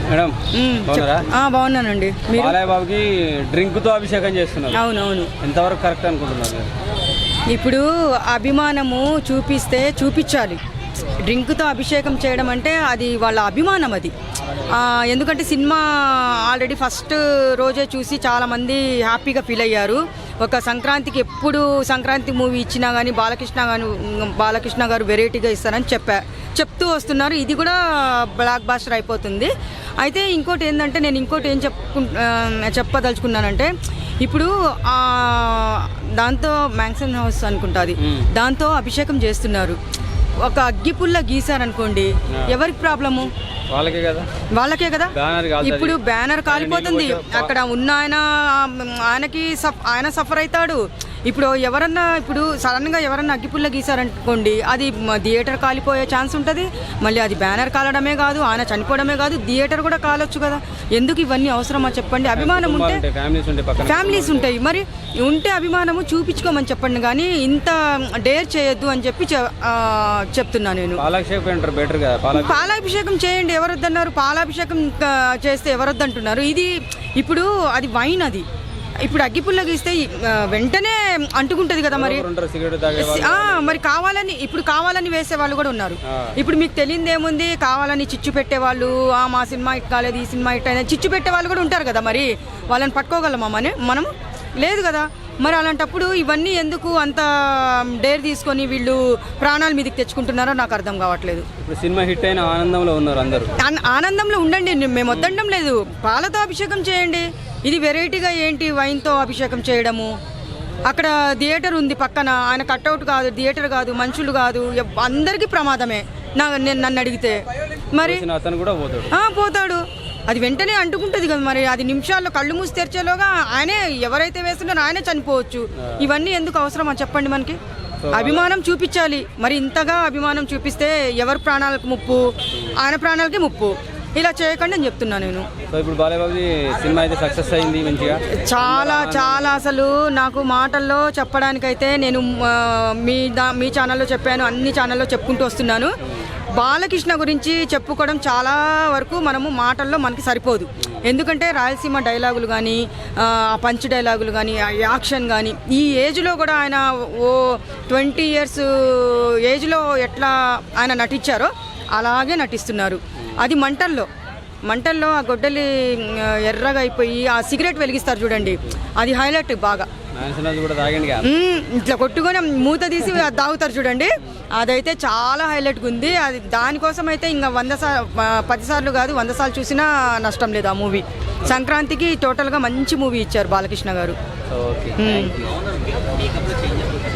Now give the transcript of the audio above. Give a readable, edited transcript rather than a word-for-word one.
Madam బాగున్నానండి. బాలయ్య బాబుకి drink తో అభిషేకం చేస్తున్నారు. అవునవును. ఎంతవరకు కరెక్ట్ అనుకుంటున్నారు? ఇప్పుడు అభిమానము చూపించాలి. డ్రింక్తో అభిషేకం చేయడం అంటే అది వాళ్ళ అభిమానం. అది ఎందుకంటే సినిమా ఆల్రెడీ ఫస్ట్ రోజే చూసి చాలామంది హ్యాపీగా ఫీల్ అయ్యారు. ఒక సంక్రాంతికి ఎప్పుడు సంక్రాంతి మూవీ ఇచ్చినా కానీ బాలకృష్ణ గారు వెరైటీగా ఇస్తారని చెప్తూ వస్తున్నారు. ఇది కూడా బ్లాక్ బాస్టర్ అయిపోతుంది. అయితే ఇంకోటి ఏంటంటే నేను ఏం చెప్పదలుచుకున్నానంటే ఇప్పుడు దాంతో మ్యాన్సన్ హౌస్ అనుకుంటుంది, దాంతో అభిషేకం చేస్తున్నారు. ఒక అగ్గిపుల్ల గీసారనుకోండి, ఎవరికి ప్రాబ్లము? వాళ్ళకే కదా. ఇప్పుడు బ్యానర్ కాలిపోతుంది, అక్కడ ఉన్న ఆయన సఫర్ అవుతాడు. ఇప్పుడు సడన్ గా ఎవరన్నా అగ్గిపుల్ల గీసారనుకోండి, అది థియేటర్ కాలిపోయే ఛాన్స్ ఉంటుంది. మళ్ళీ అది బ్యానర్ కాలడమే కాదు, ఆయన చనిపోవడమే కాదు, థియేటర్ కూడా కాలొచ్చు కదా. ఎందుకు ఇవన్నీ అవసరమా చెప్పండి? అభిమానం ఉంటే ఫ్యామిలీస్ ఉంటాయి, మరి ఉంటే అభిమానము చూపించుకోమని చెప్పండి, కానీ ఇంత డేర్ చేయొద్దు అని చెప్పి చెప్తున్నా నేను. పాలాభిషేకం చేయండి, ఎవరొద్దన్నారు? పాలాభిషేకం చేస్తే ఎవరొద్దంటున్నారు? ఇది ఇప్పుడు అది వైన్, అది ఇప్పుడు అగ్గిపుల్ల గీస్తే వెంటనే అంటుకుంటది కదా. మరి కావాలని వేసే వాళ్ళు కూడా ఉన్నారు. ఇప్పుడు మీకు తెలియదు ఏముంది, కావాలని చిచ్చు పెట్టే వాళ్ళు, మా సినిమా హిట్ కాలేదు, ఈ సినిమా హిట్ అయినా చిచ్చు పెట్టే వాళ్ళు కూడా ఉంటారు కదా. మరి వాళ్ళని పట్టుకోగలమా మనం? లేదు కదా. మరి అలాంటప్పుడు ఇవన్నీ ఎందుకు అంత డేర్ తీసుకొని వీళ్ళు ప్రాణాల మీదకి తెచ్చుకుంటున్నారో నాకు అర్థం కావట్లేదు. ఇప్పుడు సినిమా హిట్ అయిన ఆనందంలో ఉన్నారు అందరూ. ఆనందంలో ఉండండి, మేము వద్దడం లేదు. పాలతో అభిషేకం చేయండి. ఇది వెరైటీగా ఏంటి వైన్తో అభిషేకం చేయడము? అక్కడ థియేటర్ ఉంది పక్కన, ఆయన కట్అవుట్ కాదు, థియేటర్ కాదు, మనుషులు కాదు, అందరికీ ప్రమాదమే నన్ను అడిగితే. మరి పోతాడు, అది వెంటనే అంటుకుంటుంది కదా. మరి అది నిమిషాల్లో కళ్ళు మూసి తెరిచేలోగా ఆయనే ఎవరైతే వేస్తున్నారో ఆయనే చనిపోవచ్చు. ఇవన్నీ ఎందుకు అవసరమా చెప్పండి? మనకి అభిమానం చూపించాలి. మరి ఇంతగా అభిమానం చూపిస్తే ఎవరి ప్రాణాలకు ముప్పు? ఆయన ప్రాణాలకి ముప్పు. ఇలా చేయకండి అని చెప్తున్నా నేను. ఇప్పుడు బాలయ్య బాబు సినిమా అయితే సక్సెస్ అయింది మంచిగా. చాలా అసలు నాకు మాటల్లో చెప్పడానికైతే నేను మీ ఛానల్లో చెప్పాను, అన్ని ఛానల్లో చెప్పుకుంటూ వస్తున్నాను. బాలకృష్ణ గురించి చెప్పుకోవడం చాలా వరకు మాటల్లో మనకి సరిపోదు. ఎందుకంటే రాయలసీమ డైలాగులు కానీ, పంచ్ డైలాగులు కానీ, యాక్షన్ కానీ, ఈ ఏజ్లో కూడా ఆయన 20 years ఏజ్లో ఎట్లా ఆయన నటించారో అలాగే నటిస్తున్నారు. అది మంటల్లో ఆ గొడ్డలి ఎర్రగా అయిపోయి ఆ సిగరెట్ వెలిగిస్తారు చూడండి, అది హైలైట్ బాగా. ఇట్లా కొట్టుకొని మూత తీసి తాగుతారు చూడండి, అదైతే చాలా హైలైట్గా ఉంది. అది దానికోసం అయితే ఇంకా 10 సార్లు కాదు 100 సార్లు చూసినా నష్టం లేదు ఆ మూవీ. సంక్రాంతికి టోటల్గా మంచి మూవీ ఇచ్చారు బాలకృష్ణ గారు.